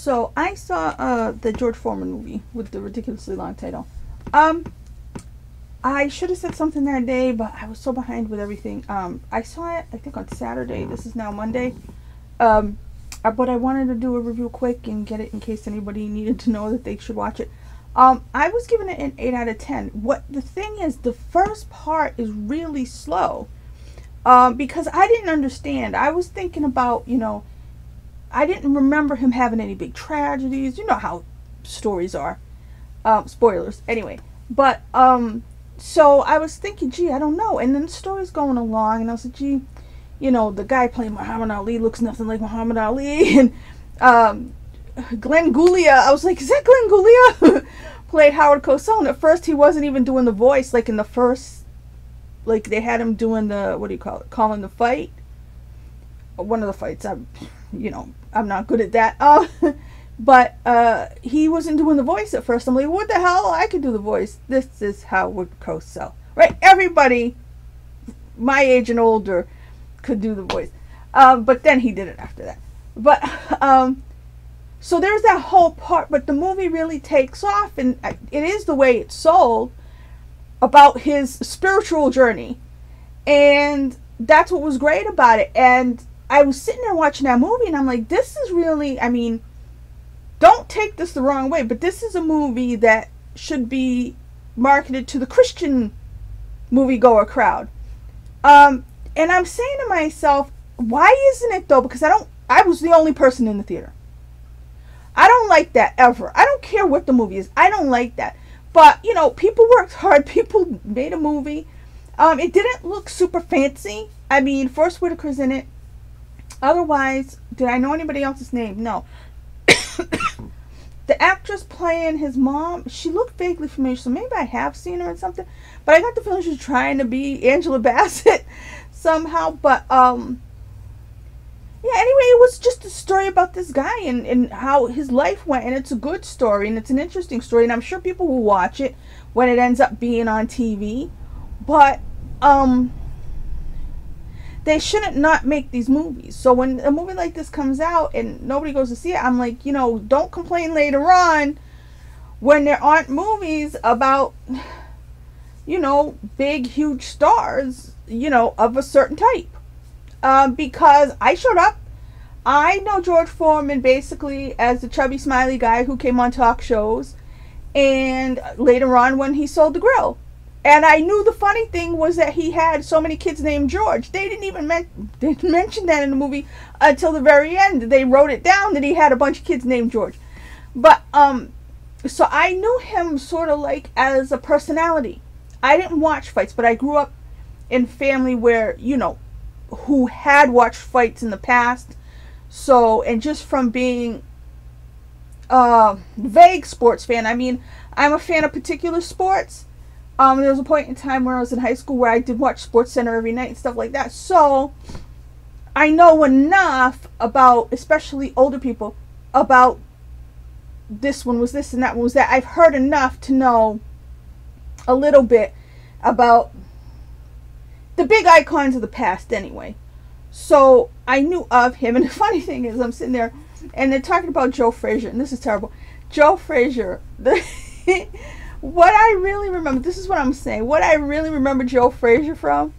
So I saw the George Foreman movie with the ridiculously long title. I should have said something that day, but I was so behind with everything. I saw it, I think, on Saturday. This is now Monday. But I wanted to do a review quick and get it in case anybody needed to know that they should watch it. I was giving it an 8 out of 10. What the thing is, the first part is really slow. Because I didn't understand. I was thinking about, I didn't remember him having any big tragedies. You know how stories are. Spoilers. Anyway. But, so I was thinking, gee, I don't know. And then the story's going along, and I was like, gee, the guy playing Muhammad Ali looks nothing like Muhammad Ali. And Glenn Gulia, I was like, is that Glenn Gulia? Played Howard Cosell. And at first he wasn't even doing the voice. Like in the first, like they had him doing the, what do you call it? Calling the fight. One of the fights. I'm not good at that. But he wasn't doing the voice at first. I'm like, what the hell? I could do the voice. This is Howard Cosell. Right? Everybody my age and older could do the voice. But then he did it after that. But, so there's that whole part. But the movie really takes off. And it is the way it's sold about his spiritual journey. And that's what was great about it. And I was sitting there watching that movie. And I'm like, this is really, don't take this the wrong way, but this is a movie that should be marketed to the Christian moviegoer crowd. And I'm saying to myself, why isn't it though? Because I was the only person in the theater. I don't like that ever. I don't care what the movie is. I don't like that. But, people worked hard. People made a movie. It didn't look super fancy. Forrest Whitaker's in it. Otherwise, did I know anybody else's name? No. The actress playing his mom, she looked vaguely familiar, so maybe I have seen her in something, but I got the feeling she was trying to be Angela Bassett somehow. But anyway, it was just a story about this guy and how his life went, and it's a good story and it's an interesting story, and I'm sure people will watch it when it ends up being on TV. But they shouldn't not make these movies. So when a movie like this comes out and nobody goes to see it, I'm like, don't complain later on when there aren't movies about, big, huge stars, of a certain type. Because I showed up. I know George Foreman basically as the chubby, smiley guy who came on talk shows. And later on when he sold the grill. And I knew the funny thing was that he had so many kids named George. They didn't even mention that in the movie until the very end. They wrote it down that he had a bunch of kids named George. But, so I knew him sort of like as a personality. I didn't watch fights, but I grew up in a family where, who had watched fights in the past. So, and just from being a vague sports fan, I'm a fan of particular sports. There was a point in time where I was in high school where I did watch Sports Center every night and stuff like that. So I know enough about, especially older people, about this one was this and that one was that. I've heard enough to know a little bit about the big icons of the past anyway. So I knew of him. And the funny thing is, I'm sitting there and they're talking about Joe Frazier. And this is terrible. Joe Frazier. What I really remember, this is what I'm saying, what I really remember Joe Frazier from,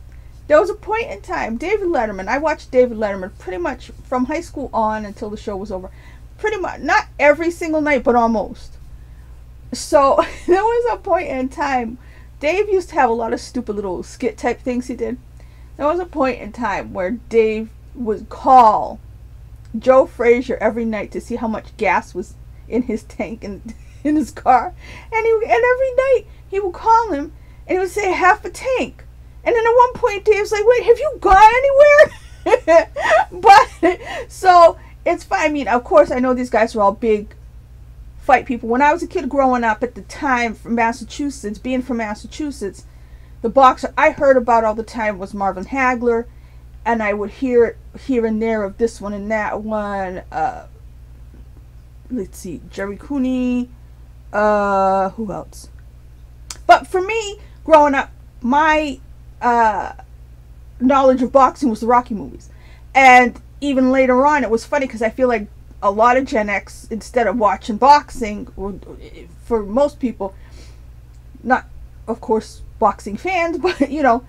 there was a point in time, David Letterman, I watched David Letterman pretty much from high school on until the show was over. Pretty much, not every single night, but almost. So, there was a point in time, Dave used to have a lot of stupid little skit type things he did. There was a point in time where Dave would call Joe Frazier every night to see how much gas was in his tank and in his car, and every night he would call him and he would say half a tank. And then at one point Dave's like, wait, have you gone anywhere? But so it's fine. Of course I know these guys are all big fight people. When I was a kid growing up at the time from Massachusetts, being from Massachusetts, the boxer I heard about all the time was Marvin Hagler, and I would hear here and there of this one and that one. Let's see, Jerry Cooney. Who else? But for me, growing up, my knowledge of boxing was the Rocky movies. And even later on, it was funny because I feel like a lot of Gen X, instead of watching boxing, or for most people, not of course boxing fans, but you know,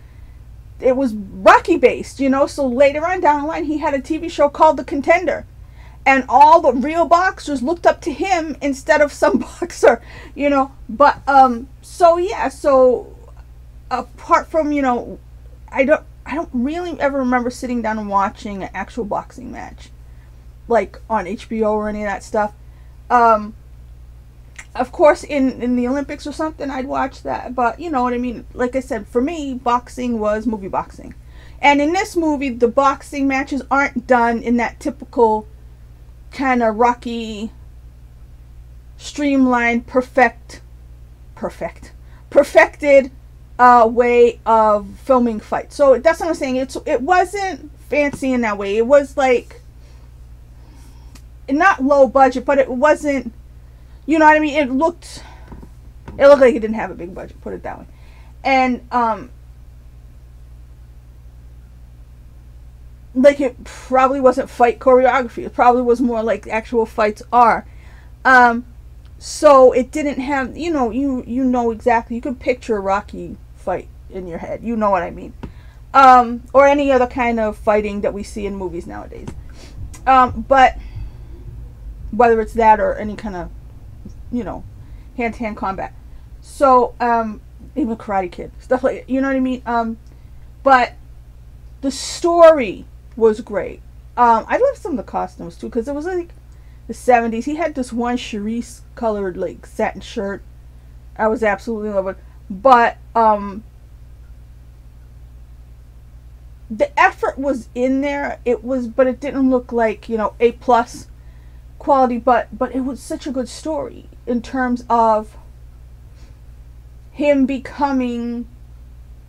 it was Rocky based, you know. So later on down the line, he had a TV show called The Contender, and all the real boxers looked up to him instead of some boxer, you know. But so yeah, so apart from, you know, I don't really ever remember sitting down and watching an actual boxing match, like on HBO or any of that stuff. Of course, in the Olympics or something, I'd watch that. But you know what I mean? Like I said, for me, boxing was movie boxing. And in this movie, the boxing matches aren't done in that typical kind of Rocky, streamlined, perfected way of filming fights. So that's what I'm saying. It wasn't fancy in that way. It was like, not low budget, but it wasn't, you know what I mean? It looked like it didn't have a big budget, put it that way. And like, it probably wasn't fight choreography. It probably was more like actual fights are. So it didn't have, you know exactly, you could picture a Rocky fight in your head. You know what I mean? Or any other kind of fighting that we see in movies nowadays. But whether it's that or any kind of, you know, hand-to-hand combat. So, even Karate Kid, stuff like, you know what I mean? But the story was great. I love some of the costumes too, because it was like the 70s. He had this one cerise colored like satin shirt. I was absolutely in love with. But the effort was in there. But it didn't look like, you know, A+ quality. But it was such a good story in terms of him becoming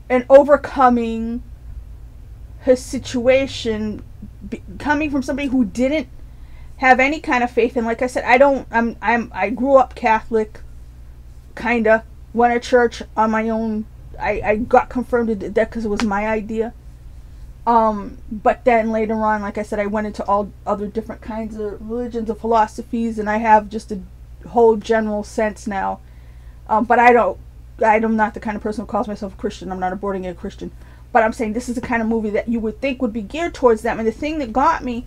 and overcoming his situation, coming from somebody who didn't have any kind of faith. And like I said, I grew up Catholic, kinda, went to church on my own. I got confirmed to that because it was my idea. But then later on, like I said, I went into all other different kinds of religions and philosophies, and I have just a whole general sense now. But I'm not the kind of person who calls myself a Christian. I'm not a boarding a Christian. But I'm saying this is the kind of movie that you would think would be geared towards them. And the thing that got me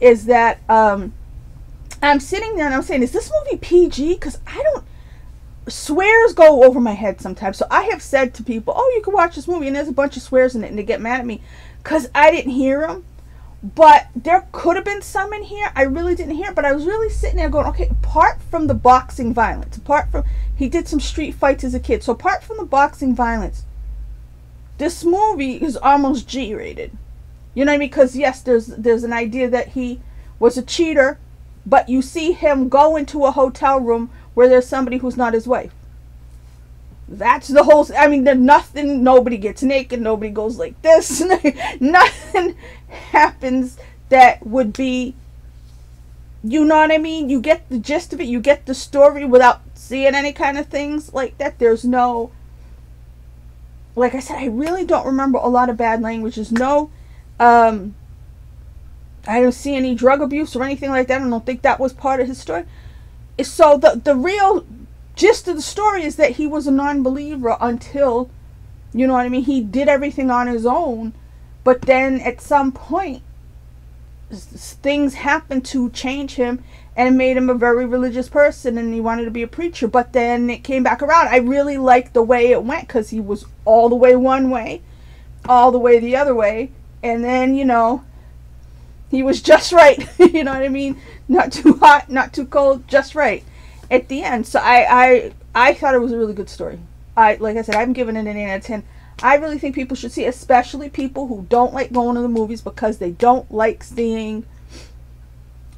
is that I'm sitting there and I'm saying, is this movie PG? Because swears go over my head sometimes. So I have said to people, oh, you can watch this movie and there's a bunch of swears in it, and they get mad at me because I didn't hear them. But there could have been some in here. I really didn't hear it, but I was really sitting there going, okay, apart from the boxing violence, he did some street fights as a kid. So apart from the boxing violence, this movie is almost G-rated. You know what I mean? Because yes, there's an idea that he was a cheater, but you see him go into a hotel room where there's somebody who's not his wife. That's the whole, I mean, there's nothing, nobody gets naked, nobody goes like this, nothing happens that would be, you know what I mean? You get the gist of it, you get the story without seeing any kind of things like that. There's no, like I said, I really don't remember a lot of bad languages. No, I don't see any drug abuse or anything like that. I don't think that was part of his story. So the real gist of the story is that he was a non-believer until, you know what I mean, he did everything on his own. But then at some point, things happened to change him and made him a very religious person, and he wanted to be a preacher. But then it came back around. I really liked the way it went, because he was all the way one way, all the way the other way, and then, you know, he was just right. You know what I mean? Not too hot, not too cold, just right at the end. So I thought it was a really good story. Like I said, I'm giving it an 8 out of 10. I really think people should see it, especially people who don't like going to the movies because they don't like seeing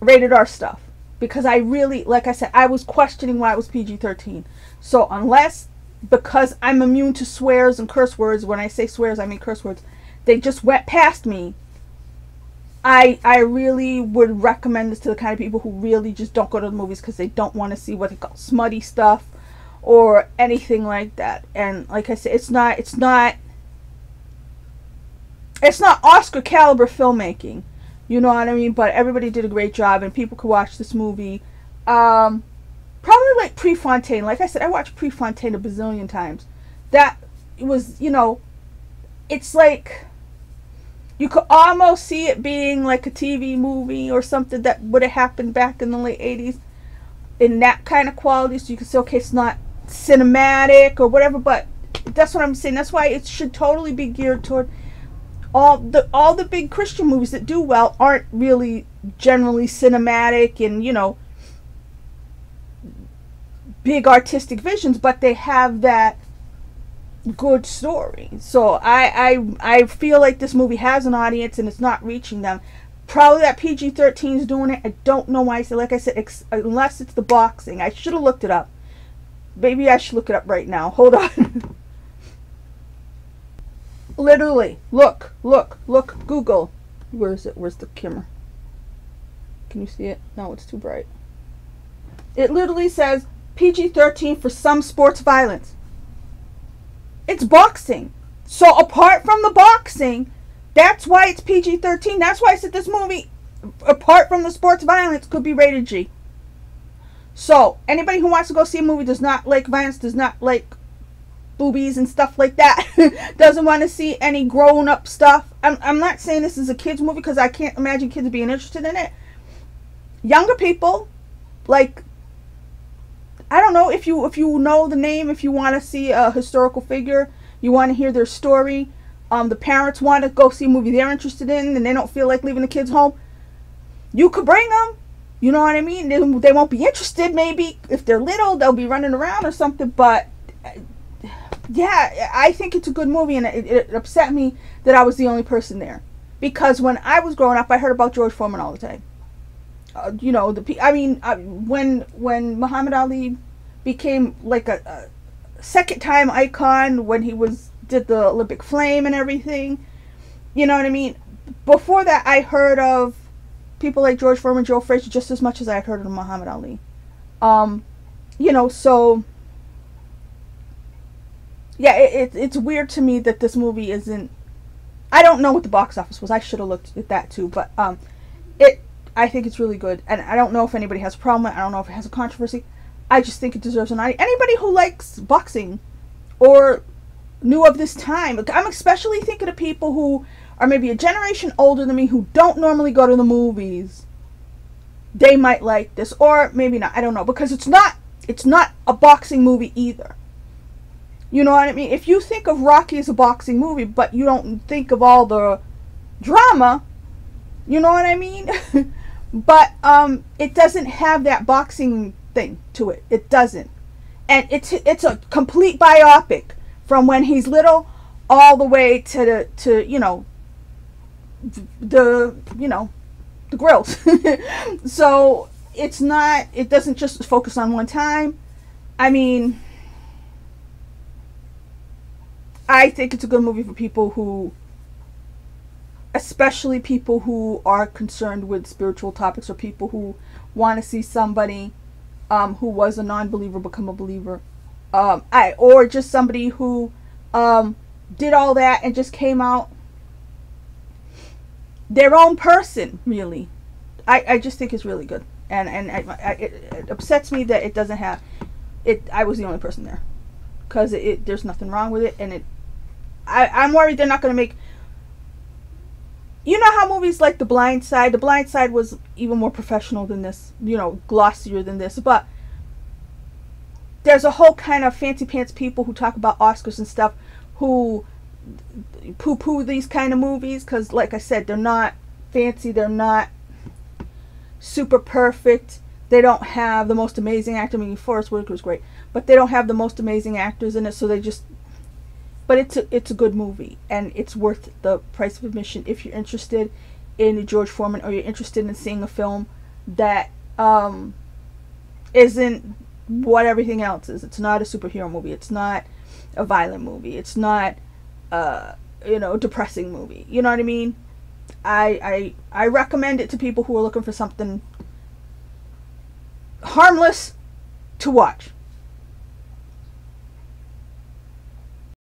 rated R stuff. Because I really, like I said, I was questioning why it was PG-13. So unless, because I'm immune to swears and curse words, when I say swears I mean curse words, they just went past me, I really would recommend this to the kind of people who really just don't go to the movies because they don't want to see what they call smutty stuff or anything like that. And like I said, it's not Oscar caliber filmmaking, You know what I mean? But everybody did a great job, and people could watch this movie. Probably like Prefontaine. Like I said, I watched Prefontaine a bazillion times. That was, you know, it's like you could almost see it being like a TV movie or something that would have happened back in the late 80s in that kind of quality. So you can say, okay, it's not cinematic or whatever, but that's what I'm saying. That's why it should totally be geared toward all the big Christian movies that do well aren't really generally cinematic and, you know, big artistic visions, but they have that good story. So I feel like this movie has an audience and it's not reaching them. Probably that PG-13 is doing it. I don't know why. So like I said, unless it's the boxing. I should have looked it up. Maybe I should look it up right now. Hold on. Literally, look, Google. Where is it? Where's the camera? Can you see it? No, it's too bright. It literally says PG-13 for some sports violence. It's boxing. So apart from the boxing, that's why it's PG-13. That's why I said this movie, apart from the sports violence, could be rated G. So anybody who wants to go see a movie, does not like violence, does not like boobies and stuff like that, doesn't want to see any grown-up stuff. I'm not saying this is a kids movie because I can't imagine kids being interested in it. Younger people, like, I don't know, if you know the name, if you want to see a historical figure, you want to hear their story, the parents want to go see a movie they're interested in and they don't feel like leaving the kids home, you could bring them. You know what I mean? They won't be interested. Maybe if they're little, they'll be running around or something, but yeah, I think it's a good movie, and it upset me that I was the only person there. Because when I was growing up, I heard about George Foreman all the time. You know, when Muhammad Ali became like a second-time icon, when he did the Olympic flame and everything, you know what I mean? Before that, I heard of people like George Foreman, Joe Frazier, just as much as I heard of Muhammad Ali. You know, so yeah, it's weird to me that this movie isn't. I don't know what the box office was. I should have looked at that too. But I think it's really good, and I don't know if anybody has a problem with it. I don't know if it has a controversy. I just think it deserves an audience. Anybody who likes boxing or knew of this time. I'm especially thinking of people who are maybe a generation older than me who don't normally go to the movies. They might like this, or maybe not. I don't know, because it's not a boxing movie either. You know what I mean? If you think of Rocky as a boxing movie, but you don't think of all the drama, you know what I mean? But it doesn't have that boxing thing to it. It doesn't. And it's a complete biopic from when he's little all the way to you know, the grills. So it doesn't just focus on one time. I mean, I think it's a good movie for people who, especially people who are concerned with spiritual topics, or people who want to see somebody who was a non-believer become a believer, or just somebody who did all that and just came out their own person. Really, I just think it's really good, and it upsets me that it doesn't have it. I was the only person there, because there's nothing wrong with it, and I'm worried they're not going to make. You know how movies like The Blind Side was even more professional than this, you know, glossier than this, but there's a whole kind of fancy pants people who talk about Oscars and stuff who poo-poo these kind of movies, because like I said, they're not fancy, they're not super perfect, they don't have the most amazing actor. I mean, Forrest Whitaker was great, but they don't have the most amazing actors in it, so they just. But it's a good movie, and it's worth the price of admission if you're interested in George Foreman, or you're interested in seeing a film that isn't what everything else is. It's not a superhero movie. It's not a violent movie. It's not you know, depressing movie. You know what I mean? I recommend it to people who are looking for something harmless to watch.